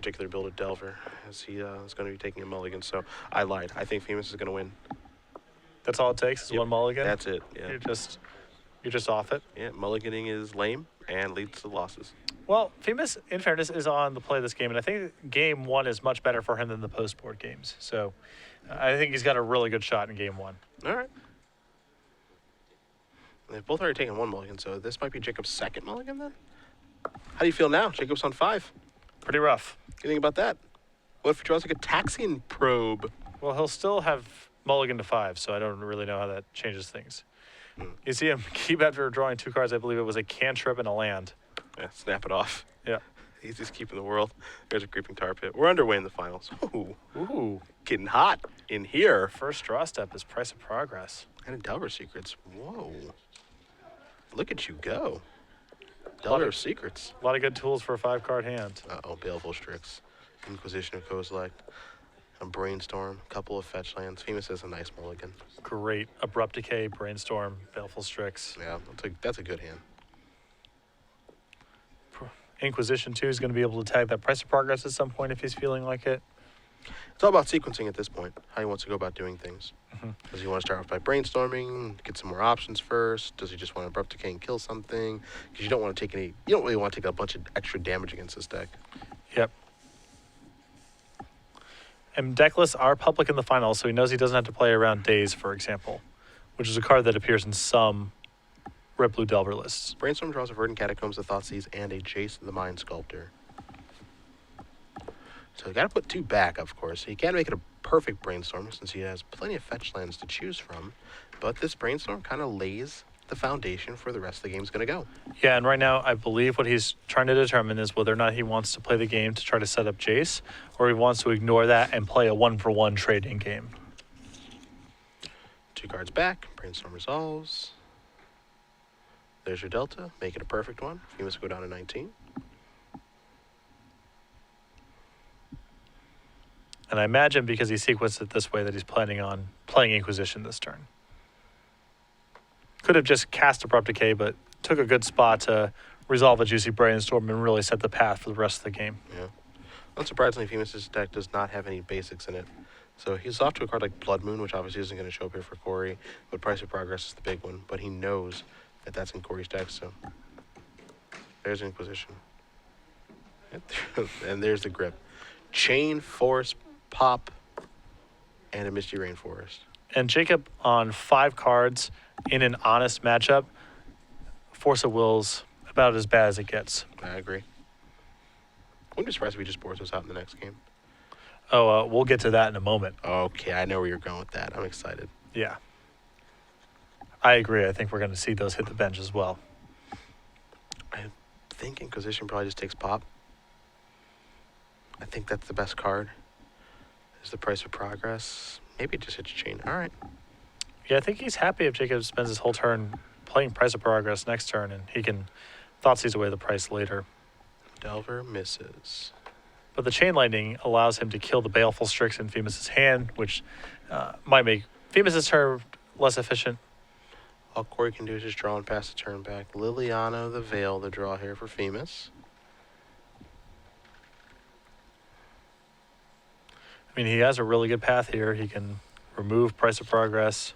particular build of Delver, as he is going to be taking a mulligan. So I lied. I think Phimus is going to win. That's all it takes is Yep, one mulligan? That's it, yeah. You're just off it? Yeah, mulliganing is lame and leads to losses. Well, Phimus, in fairness, is on the play of this game, and I think game one is much better for him than the post-board games. So I think he's got a really good shot in game one. All right. They've both already taken one mulligan, so this might be Jacob's second mulligan then? How do you feel now? Jacob's on 5. Pretty rough. What do you think about that? What if he draws like a Taxian probe? Well, he'll still have mulligan to 5, so I don't really know how that changes things. You see him keep after drawing 2 cards. I believe it was a cantrip and a land. Yeah, snap it off. Yeah. Easiest keep in the world. There's a creeping tar pit. We're underway in the finals. Ooh. Getting hot in here. First draw step is Price of Progress. And a Delver Secrets. Whoa. Look at you go. Delver Secrets. A lot of good tools for a 5-card hand. Uh-oh, Baleful Strix. Inquisition of Kozilek. A Brainstorm. Couple of fetch lands. Phimus has a nice mulligan. Great. Abrupt Decay, Brainstorm, Baleful Strix. Yeah, that's a good hand. Inquisition, too, is going to be able to tag that Price of Progress at some point if he's feeling like it. It's all about sequencing at this point, how he wants to go about doing things. Mm-hmm. Does he want to start off by brainstorming, get some more options first? Does he just want to abrupt decay and kill something? Because you don't really want to take a bunch of extra damage against this deck. Yep. And deck lists are public in the finals, so he knows he doesn't have to play around Days, for example, which is a card that appears in some Red Blue Delver lists. Brainstorm draws a Verdant Catacombs, the Thoughtseize, and a Jace the Mind Sculptor. So you got to put 2 back, of course. He can't make it a perfect Brainstorm since he has plenty of fetch lands to choose from. But this Brainstorm kind of lays the foundation for the rest of the game's going to go. Yeah, and right now I believe what he's trying to determine is whether or not he wants to play the game to try to set up Jace, or he wants to ignore that and play a 1-for-1 trading game. 2 cards back. Brainstorm resolves. There's your Delta. Make it a perfect one. Phimus go down to 19. And I imagine because he sequenced it this way that he's planning on playing Inquisition this turn. Could have just cast Abrupt Decay, but took a good spot to resolve a Juicy Brainstorm and really set the path for the rest of the game. Yeah. Unsurprisingly, Phimus' deck does not have any basics in it. So he's off to a card like Blood Moon, which obviously isn't going to show up here for Kory, but Price of Progress is the big one. But he knows that that's in Kory's deck, so there's Inquisition. And there's the grip. Chain, Force, Pop, and a Misty Rainforest. And Jacob on 5 cards in an honest matchup, Force of Will's about as bad as it gets. I agree. Wouldn't be surprised if he just bores us out in the next game. Oh, we'll get to that in a moment. Okay, I know where you're going with that. I'm excited. Yeah. I agree. I think we're going to see those hit the bench as well. I think Inquisition probably just takes Pop. I think that's the best card. Is the Price of Progress. Maybe it just hits Chain. All right. Yeah, I think he's happy if Jacob spends his whole turn playing Price of Progress next turn, and he can Thoughtseize away the price later. Delver misses. But the Chain Lightning allows him to kill the Baleful Strix in Phimus' hand, which might make Phimus' turn less efficient. All Kory can do is just draw and pass the turn back. Liliana the Veil, the draw here for Phimus. I mean, he has a really good path here. He can remove Price of Progress.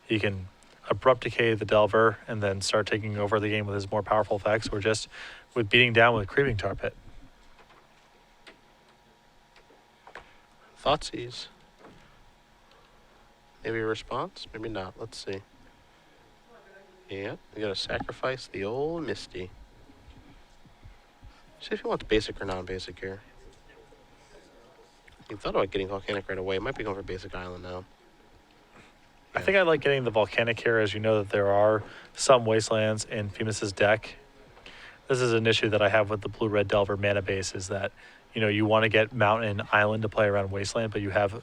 He can Abrupt Decay the Delver and then start taking over the game with his more powerful effects, or just with beating down with Creeping Tar Pit. Thoughtseize. Maybe a response? Maybe not. Let's see. Yeah, we gotta sacrifice the old Misty. See if he wants basic or non-basic here. He thought about getting Volcanic right away. He might be going for basic island now. I think I like getting the Volcanic here, as you know that there are some Wastelands in Phimus' deck. This is an issue that I have with the Blue-Red Delver mana base, is that, you know, you want to get Mountain Island to play around Wasteland, but you have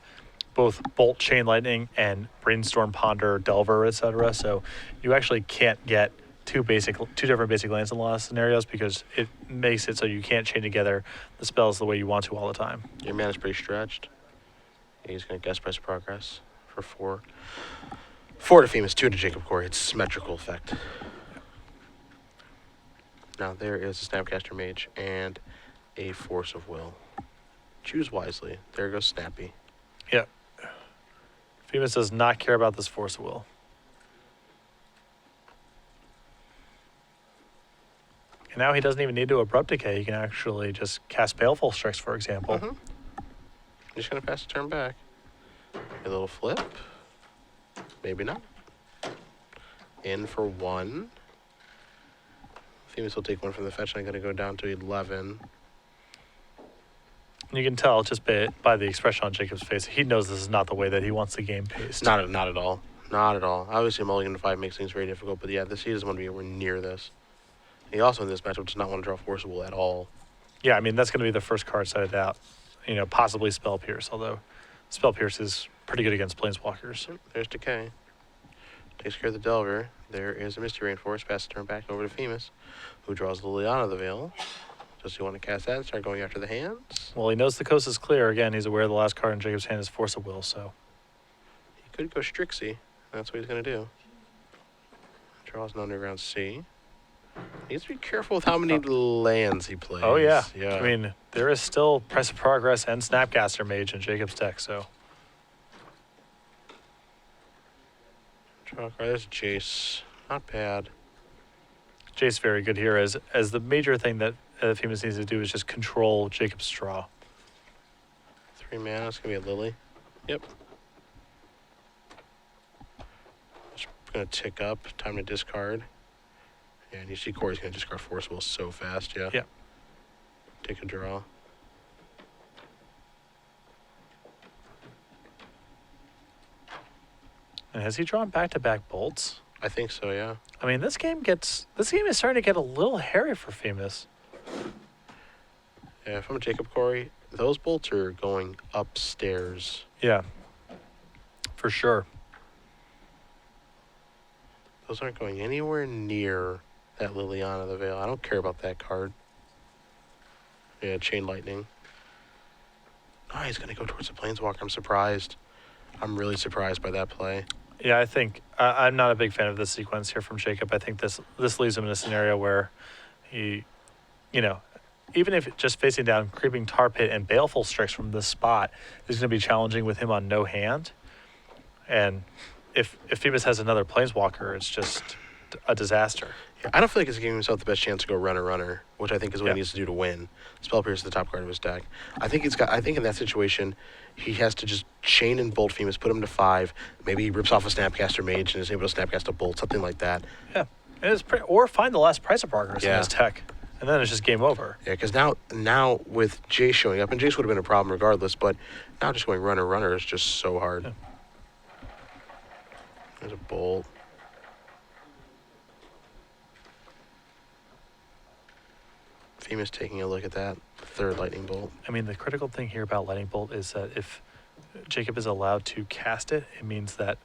both Bolt, Chain Lightning, and Brainstorm, Ponder, Delver, etc. So you actually can't get two different basic lands in a lot of scenarios, because it makes it so you can't chain together the spells the way you want to all the time. Your mana's pretty stretched. Yeah, he's going to guess Price of Progress for 4. 4 to Phimus, 2 to Jacob Kory. It's symmetrical effect. Now there is a Snapcaster Mage and a Force of Will. Choose wisely. There goes Snappy. Yeah. Phimus does not care about this Force of Will. And now he doesn't even need to Abrupt Decay. He can actually just cast Baleful Strix, for example. Mm-hmm. Just going to pass the turn back. A little flip. Maybe not. In for 1. Phimus will take 1 from the fetch, and I'm going to go down to 11. You can tell just by the expression on Jacob's face, he knows this is not the way that he wants the game paced. Not at all. Not at all. Obviously, mulligan to 5 makes things very difficult, but yeah, he doesn't want to be anywhere near this. He also, in this matchup, does not want to draw Forcible at all. Yeah, I mean, that's going to be the first card set out. Possibly Spell Pierce, although Spell Pierce is pretty good against Planeswalkers. There's Decay. Takes care of the Delver. There is a Misty Rainforest. Pass the turn back over to Phimus, who draws Liliana the Veil. Does he want to cast that and start going after the hands? Well, he knows the coast is clear. Again, he's aware the last card in Jacob's hand is Force of Will, so. He could go Strixie. That's what he's going to do. Draws an Underground Sea. Needs to be careful with how many lands he plays. Oh, yeah. Yeah. I mean, there is still Price of Progress and Snapcaster Mage in Jacob's deck, so. Draw a card. There's a Jace. Not bad. Jace very good here as the major thing that Phimus needs to do is just control Jacob's draw. 3 mana. It's going to be a Lily. Yep. Just going to tick up. Time to discard. Yeah, and you see Kory's going to discard Forcible so fast, yeah. Yeah. Take a draw. And has he drawn back-to-back bolts? I think so, yeah. I mean, this game is starting to get a little hairy for Phimus. Yeah, if I'm Jacob Kory, those bolts are going upstairs. Yeah, for sure. Those aren't going anywhere near that Liliana the Veil. I don't care about that card. Yeah, Chain Lightning. Oh, he's going to go towards the Planeswalker. I'm surprised. I'm really surprised by that play. Yeah, I think I'm not a big fan of this sequence here from Jacob. I think this leaves him in a scenario where he, even if just facing down Creeping Tar Pit and Baleful Strix from this spot is going to be challenging with him on no hand. And if Phimus has another Planeswalker, it's just a disaster. Yeah, I don't feel like he's giving himself the best chance to go runner, which I think is what he needs to do to win. Spell Pierce is the top card of his deck. I think in that situation, he has to just chain and bolt Phimus, put him to 5. Maybe he rips off a Snapcaster Mage and is able to Snapcast a bolt, something like that. Yeah, or find the last Price of Progress in his deck, and then it's just game over. Yeah, because now with Jace showing up, and Jace would have been a problem regardless, but now just going runner is just so hard. Yeah. There's a bolt. Phimus taking a look at that third Lightning Bolt. I mean, the critical thing here about Lightning Bolt is that if Jacob is allowed to cast it, it means that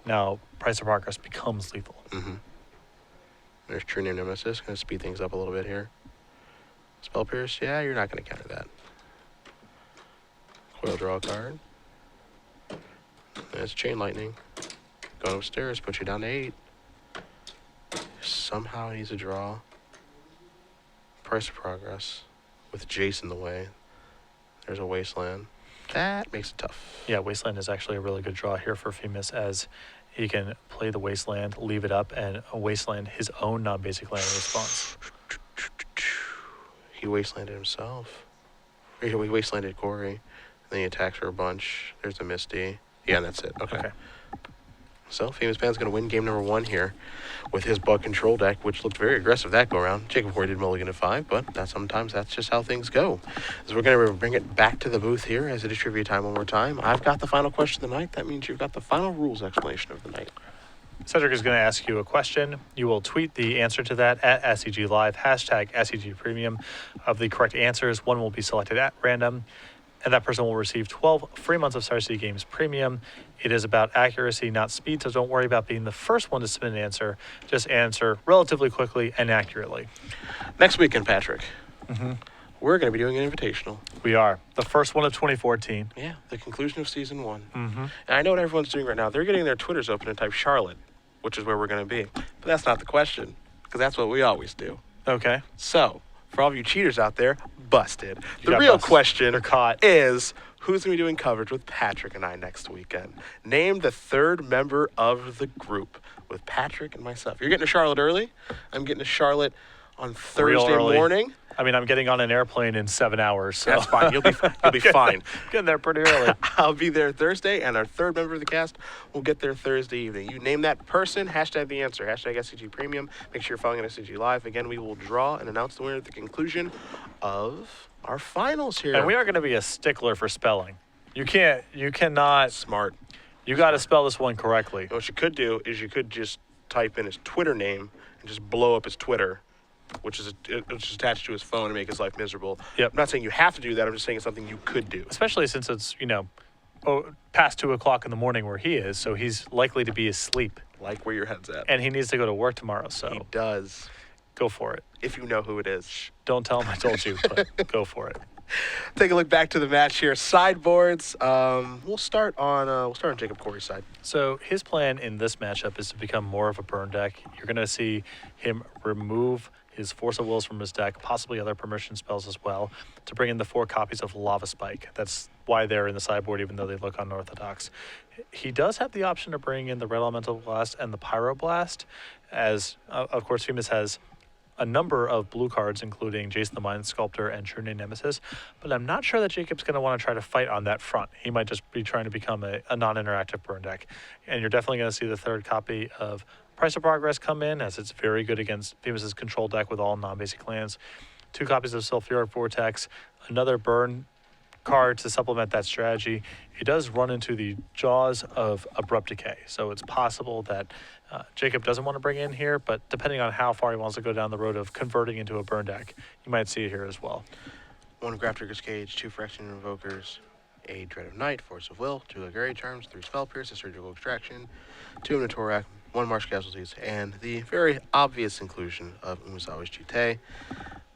now Price of Progress becomes lethal. Mm-hmm. There's True Name Nemesis. Going to speed things up a little bit here. Spell Pierce. Yeah, you're not going to counter that. Coil draw a card. There's Chain Lightning. Going upstairs. Put you down to 8. Somehow he needs a draw. Price of Progress. With Jace in the way. There's a Wasteland. That makes it tough. Yeah, Wasteland is actually a really good draw here for Phimus as he can play the Wasteland, leave it up, and Wasteland his own non-basic land in response. He Wastelanded himself. He Wastelanded Kory. Then he attacks for a bunch. There's a Misty. Yeah, and that's it. Okay. So, Phimus Pan's going to win game number 1 here with his bug control deck, which looked very aggressive that go-around. Jacob Kory did mulligan at 5, but sometimes that's just how things go. So we're going to bring it back to the booth here as it is trivia time one more time. I've got the final question of the night. That means you've got the final rules explanation of the night. Cedric is going to ask you a question. You will tweet the answer to that at SCG Live, hashtag SCG Premium. Of the correct answers, one will be selected at random, and that person will receive 12 free months of Star City Games Premium. It is about accuracy, not speed, so don't worry about being the first one to submit an answer. Just answer relatively quickly and accurately. Next weekend, Patrick, we're going to be doing an invitational. We are. The first one of 2014. Yeah, the conclusion of Season 1. Mm-hmm. And I know what everyone's doing right now. They're getting their Twitters open and type Charlotte, which is where we're going to be. But that's not the question, because that's what we always do. Okay. So, For all of you cheaters out there, busted. You The got real busted. question You're caught. is who's going to be doing coverage with Patrick and I next weekend? Name the third member of the group with Patrick and myself. You're getting to Charlotte early. I'm getting to Charlotte on Real Thursday early. morning. I mean, I'm getting on an airplane in 7 hours, so That's fine. You'll be fine. getting there pretty early. I'll be there Thursday, and our third member of the cast will get there Thursday evening. You name that person, hashtag the answer, hashtag SCG Premium. Make sure you're following at SCG Live. Again, we will draw and announce the winner at the conclusion of our finals here. And we are going to be a stickler for spelling. You cannot. Smart. You got to spell this one correctly. What you could do is you could just type in his Twitter name and just blow up his Twitter, which is attached to his phone and make his life miserable. Yep. I'm not saying you have to do that. I'm just saying it's something you could do. Especially since it's, past 2 o'clock in the morning where he is, so he's likely to be asleep. Like where your head's at. And he needs to go to work tomorrow, He so does, go for it. if you know who it is. Don't tell him I told you, but go for it. Take a look back to the match here. Sideboards. We'll start on Jacob Kory's side. So his plan in this matchup is to become more of a burn deck. You're going to see him remove his Force of Wills from his deck, possibly other permission spells as well, to bring in the 4 copies of Lava Spike. That's why they're in the sideboard, even though they look unorthodox. He does have the option to bring in the Red Elemental Blast and the Pyroblast, as, of course, Phimus has a number of blue cards, including Jason the Mind Sculptor and True Name Nemesis, but I'm not sure that Jacob's going to want to try to fight on that front. He might just be trying to become a non-interactive burn deck. And you're definitely going to see the 3rd copy of Price of Progress come in, as it's very good against Phimus' control deck with all non-basic lands. 2 copies of Sulfuric Vortex, another burn card to supplement that strategy. It does run into the jaws of Abrupt Decay, so it's possible that Jacob doesn't want to bring in here, but depending on how far he wants to go down the road of converting into a burn deck, you might see it here as well. 1 Grafdigger's Cage, 2 Phyrexian Invokers, a Dread of Night, Force of Will, 2 Legendary Charms, 3 Spell Pierce, a Surgical Extraction, 2 Minotaur, 1 Marsh Casualties, and the very obvious inclusion of Umezawa's Chite.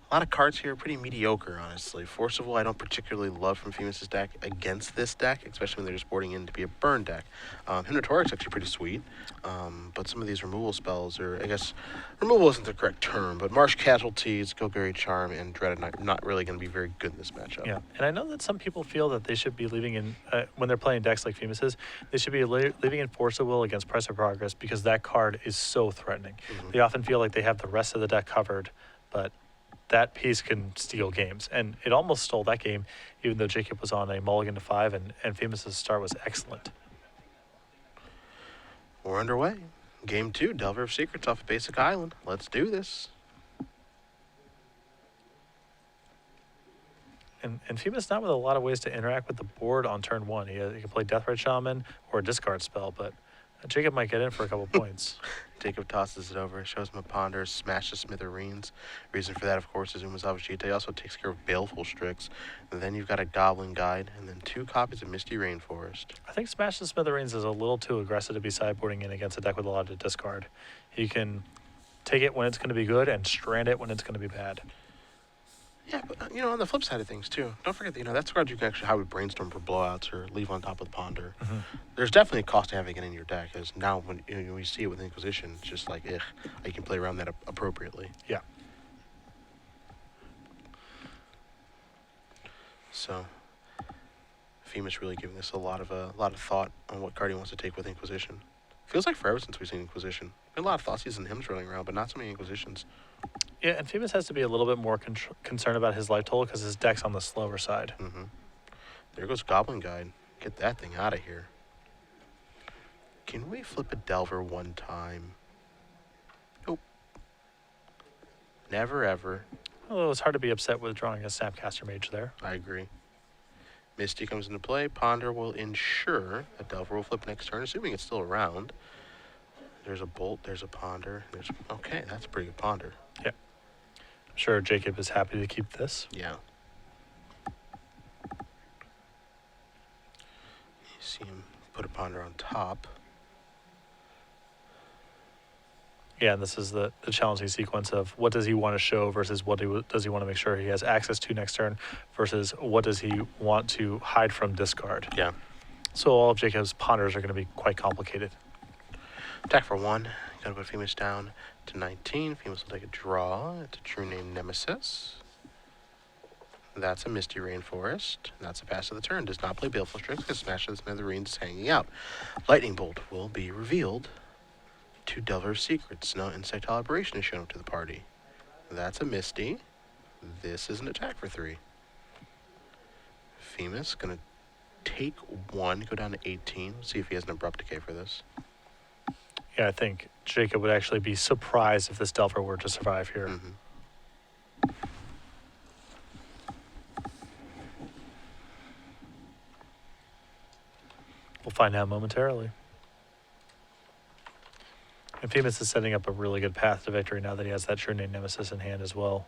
A lot of cards here are pretty mediocre, honestly. Force of Will I don't particularly love from Phimus' deck against this deck, especially when they're just boarding in to be a burn deck. Hypnotoric's actually pretty sweet, but some of these removal spells, or I guess removal isn't the correct term, but Marsh Casualties, Golgari Charm, and Dreaded Knight are not really going to be very good in this matchup. Yeah, and I know that some people feel that they should be leaving in, when they're playing decks like Phimus's, they should be leaving in Force of Will against Price of Progress because that card is so threatening. Mhm. They often feel like they have the rest of the deck covered, but that piece can steal games. And it almost stole that game, even though Jacob was on a mulligan to 5, and Phimus' start was excellent. We're underway. Game 2, Delver of Secrets off of Basic Island. Let's do this. And Phimus not with a lot of ways to interact with the board on turn 1. He can play Deathrite Shaman or a discard spell, but Jacob might get in for a couple points. Jacob tosses it over, shows him a Ponder, smash the Smithereens. Reason for that, of course, is Umezawa's Chite also takes care of Baleful Strix. And then you've got a Goblin Guide, and then 2 copies of Misty Rainforest. I think Smash the Smithereens is a little too aggressive to be sideboarding in against a deck with a lot of discard. He can take it when it's going to be good and strand it when it's going to be bad. Yeah, but, on the flip side of things, too, don't forget that, that's cards you can actually highly brainstorm for blowouts or leave on top of the Ponder. Mm-hmm. There's definitely a cost to having it in your deck, as now when we see it with Inquisition, it's just like, you can play around that appropriately. Yeah. So, Phimus really giving this a lot of thought on what card he wants to take with Inquisition. Feels like forever since we've seen Inquisition. Been a lot of Thoughtseizes and Hymns running around, but not so many Inquisitions. Yeah, and Phimus has to be a little bit more concerned about his life total because his deck's on the slower side. Mm-hmm. There goes Goblin Guide. Get that thing out of here. Can we flip a Delver one time? Nope. Never ever. Although it's hard to be upset with drawing a Snapcaster Mage there. I agree. Misty comes into play. Ponder will ensure that Delver will flip next turn, assuming it's still around. There's a Bolt, there's a Ponder. Okay, that's a pretty good Ponder. Yeah. I'm sure Jacob is happy to keep this. Yeah. You see him put a Ponder on top. Yeah, and this is the challenging sequence of what does he want to show versus what does he want to make sure he has access to next turn versus what does he want to hide from discard. Yeah. So all of Jacob's ponders are going to be quite complicated. Attack for 1. Gotta put Phimus down to 19. Phimus will take a draw. It's a True Name Nemesis. That's a Misty Rainforest. That's a pass of the turn. Does not play Baleful Strix because Smash of the Smithereens is hanging out. Lightning Bolt will be revealed to Delver's Secrets. No Insectile Aberration is shown up to the party. That's a Misty. This is an attack for 3. Phimus gonna take 1, go down to 18. See if he has an Abrupt Decay for this. Yeah, I think Jacob would actually be surprised if this Delver were to survive here. We'll find out momentarily. And Phimus is setting up a really good path to victory now that he has that True Name Nemesis in hand as well.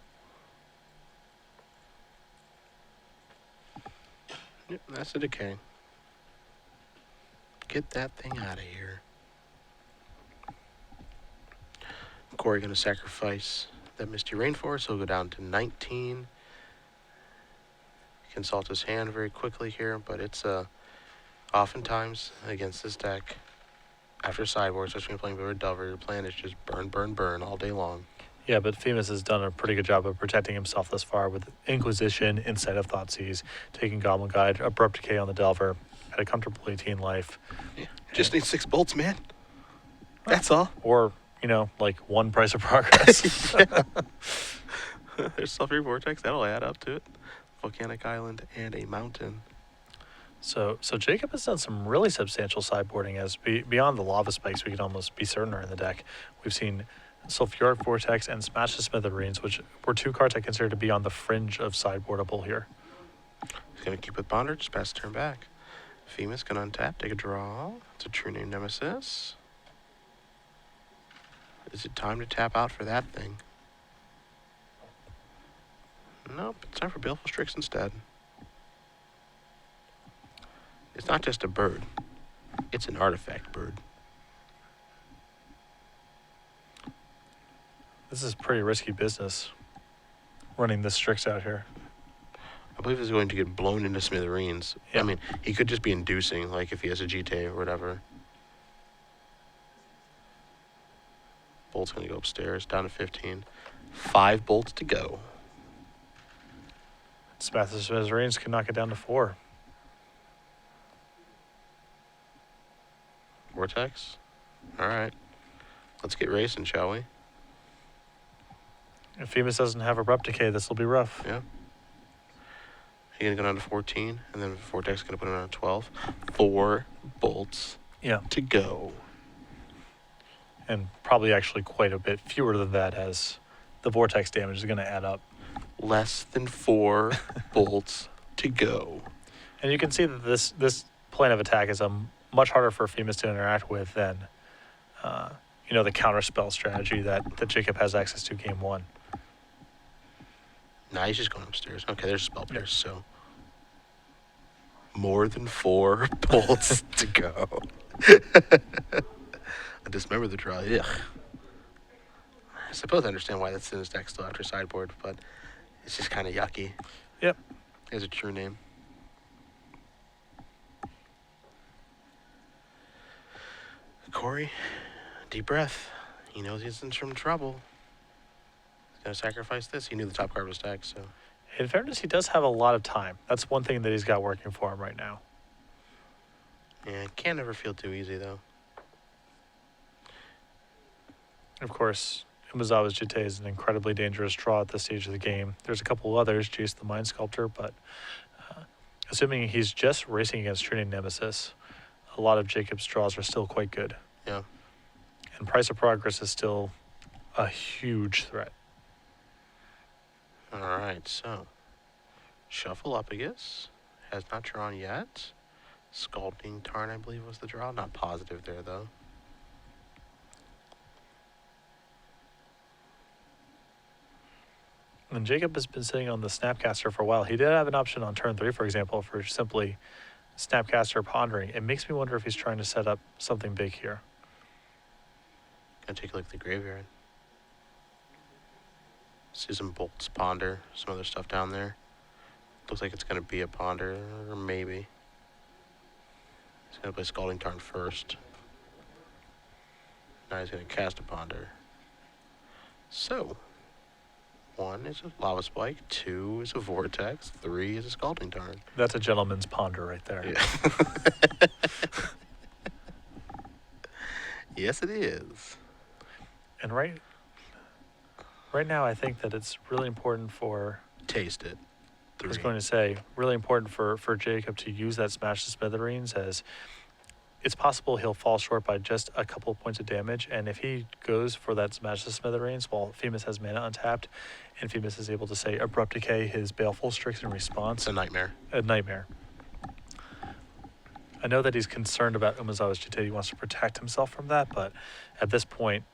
Yep, that's a Decay. Get that thing out of here. Kory going to sacrifice that Misty Rainforest. He'll go down to 19. Consult his hand very quickly here, but it's oftentimes against this deck, after sideboard, especially when you're playing Vivid Delver, your plan is just burn, burn, burn all day long. Yeah, but Phimus has done a pretty good job of protecting himself thus far with Inquisition, Insight of Thoughtseize, taking Goblin Guide, Abrupt Decay on the Delver, at a comfortable 18 life. Yeah, just need 6 bolts, man. That's all. Or, you know, like 1 Price of Progress. There's Sulfury Vortex. That'll add up to it. Volcanic Island and a mountain. So Jacob has done some really substantial sideboarding as beyond the Lava Spikes we can almost be certain are in the deck. We've seen Sulfuric Vortex and Smash the Smithereens, which were 2 cards I consider to be on the fringe of sideboardable here. He's going to keep with Ponder, just pass the turn back. Phimus going to untap, take a draw. It's a True Name Nemesis. Is it time to tap out for that thing? Nope, it's time for Baleful Strix instead. It's not just a bird. It's an artifact bird. This is pretty risky business, running this Strix out here. I believe he's going to get blown into smithereens. Yeah. I mean, he could just be inducing, like if he has a GT or whatever. Bolt's going to go upstairs, down to 15. 5 bolts to go. Smash the Smithereens can knock it down to 4. Vortex? Alright. Let's get racing, shall we? If Phimus doesn't have Abrupt Decay, this will be rough. Yeah. He's going to go down to 14, and then Vortex is going to put him on 12. 4 bolts to go. And probably actually quite a bit fewer than that, as the Vortex damage is going to add up. Less than 4 bolts to go. And you can see that this plan of attack is much harder for Phimus to interact with than the counterspell strategy that Jacob has access to game 1. Nah, he's just going upstairs. Okay, there's Spell Pierce, so more than 4 bolts to go. I dismember the draw. Ugh. I suppose I understand why that's in his deck still after sideboard, but it's just kind of yucky. Yep. There's a True Name. Kory, deep breath. He knows he's in some trouble. He's going to sacrifice this. He knew the top card was stacked, so. In fairness, he does have a lot of time. That's one thing that he's got working for him right now. Yeah, it can't ever feel too easy, though. Of course, Umezawa's Jitte is an incredibly dangerous draw at this stage of the game. There's a couple others, Jace the Mind Sculptor, but assuming he's just racing against True Name Nemesis, a lot of Jacob's draws are still quite good. Yeah. And Price of Progress is still a huge threat. All right, so Shuffle Upagus has not drawn yet. Scalding Tarn, I believe, was the draw. Not positive there, though. And Jacob has been sitting on the Snapcaster for a while. He did have an option on turn 3, for example, for simply Snapcaster Pondering. It makes me wonder if he's trying to set up something big here. Gonna take a look at the graveyard. See some bolts, ponder, some other stuff down there. Looks like it's gonna be a ponder, or maybe. He's gonna play Scalding Tarn first. Now he's gonna cast a ponder. So, 1 is a Lava Spike, 2 is a Vortex, 3 is a Scalding Tarn. That's a gentleman's ponder right there. Yeah. Yes, it is. And right now, I think that it's really important for, Taste it. I was 3. going to say, really important for Jacob to use that Smash to Smithereens, as it's possible he'll fall short by just a couple of points of damage. And if he goes for that Smash to Smithereens while Phimus has mana untapped, and Phimus is able to, say, Abrupt Decay his Baleful Strix in response. It's a nightmare. A nightmare. I know that he's concerned about Umezawa's GT. He wants to protect himself from that, but at this point,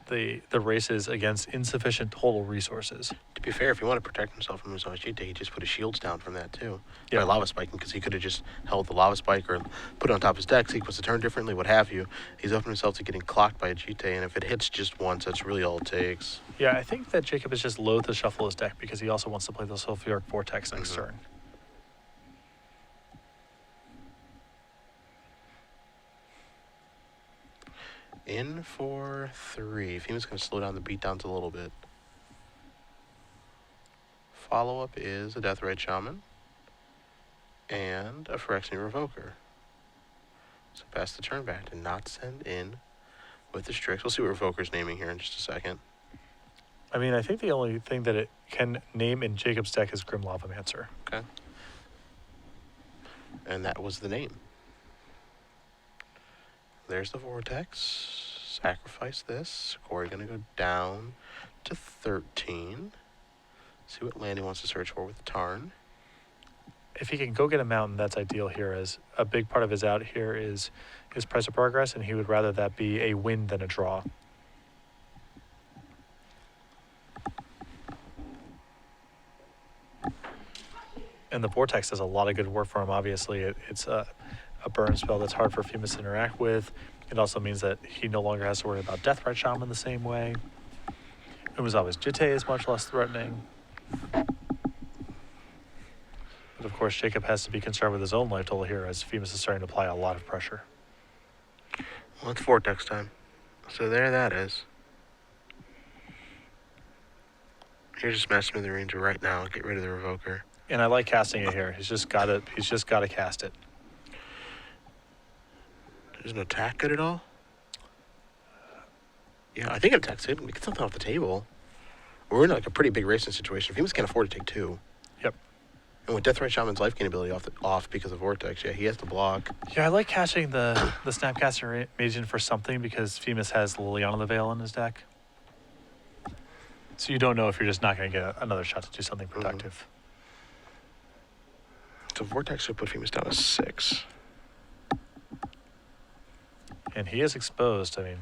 the race is against insufficient total resources. To be fair, if he wanted to protect himself from his Vegeta, he just put his shields down from that too. Yeah. By Lava Spiking, because he could have just held the Lava Spike or put it on top of his deck, sequence the turn differently, what have you. He's opened himself to getting clocked by a GT, and if it hits just once, that's really all it takes. Yeah, I think that Jacob is just loath to shuffle his deck because he also wants to play the Sulfuric Vortex next turn. In for 3. Phimus going to slow down the beatdowns a little bit. Follow-up is a Deathrite Shaman and a Phyrexian Revoker. So pass the turn back to not send in with the Strix. We'll see what Revoker's naming here in just a second. I mean, I think the only thing that it can name in Jacob's deck is Grim Lavamancer. Okay. And that was the name. There's the Vortex. Sacrifice this. Kory going to go down to 13. See what land he wants to search for with the Tarn. If he can go get a mountain, that's ideal here, as a big part of his out here is his Price of Progress, and he would rather that be a win than a draw. And the Vortex does a lot of good work for him. Obviously, it's a burn spell that's hard for Phimus to interact with. It also means that he no longer has to worry about Deathrite Shaman the same way. Umezawa's Jitte is much less threatening. But of course, Jacob has to be concerned with his own life total here, as Phimus is starting to apply a lot of pressure. Well, it's Vortex time. So there that is. Here's a Smash Smithereens right now. Get rid of the Revoker. And I like casting it here. He's just got to cast it. Is an attack good at all? Yeah, I think it attacks it. We get something off the table. We're in like a pretty big racing situation. Phimus can't afford to take 2. Yep. And with Deathrite Shaman's life gain ability off because of Vortex, yeah, he has to block. Yeah, I like casting the Snapcaster Mageon for something, because Phimus has Liliana the Veil in his deck. So you don't know if you're just not going to get another shot to do something productive. So Vortex should put Phimus down to 6. And he is exposed. I mean,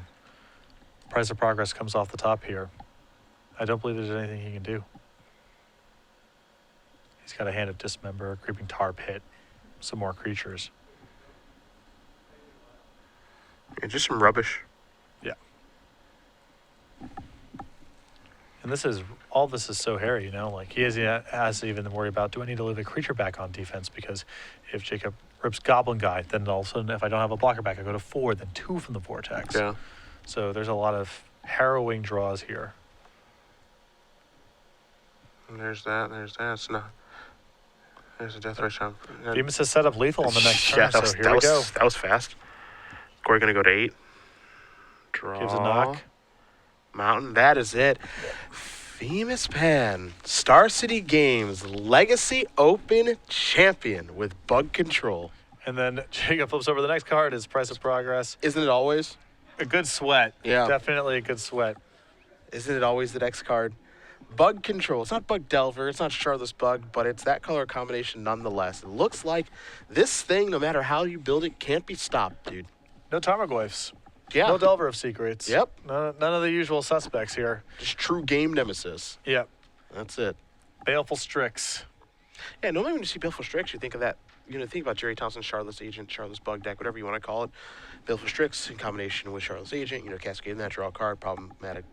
Price of Progress comes off the top here. I don't believe there's anything he can do. He's got a Hand of Dismember, Creeping Tar Pit, some more creatures. Yeah, just some rubbish. Yeah. And all this is so hairy, you know? Like, he has to even worry about, do I need to leave a creature back on defense? Because if Jacob rips Goblin Guy, then all of a sudden, if I don't have a blocker back, I go to 4, then 2 from the Vortex. Yeah. So there's a lot of harrowing draws here. And there's that. It's not. There's a Deathrite Shaman. Phimus has set up lethal on the next turn, Yeah, so here we go. That was fast. Kory going to go to 8. Draw. Gives a knock. Mountain. That is it. Phimus Pan, Star City Games Legacy Open Champion with Bug Control. And then Jacob flips over the next card, is Price of Progress. Isn't it always? A good sweat. Yeah. Definitely a good sweat. Isn't it always the next card? Bug Control. It's not Bug Delver. It's not Charlotte's Bug, but it's that color combination nonetheless. It looks like this thing, no matter how you build it, can't be stopped, dude. No Tarmogoyfs. Yeah. No Delver of Secrets. Yep. None of the usual suspects here. Just true game nemesis. Yep. That's it. Baleful Strix. Yeah, normally when you see Baleful Strix, you think of that, think about Jerry Thompson's Charlotte's Agent, Charlotte's Bug deck, whatever you want to call it. Baleful Strix in combination with Charlotte's Agent, Cascade in that, draw a card, problematic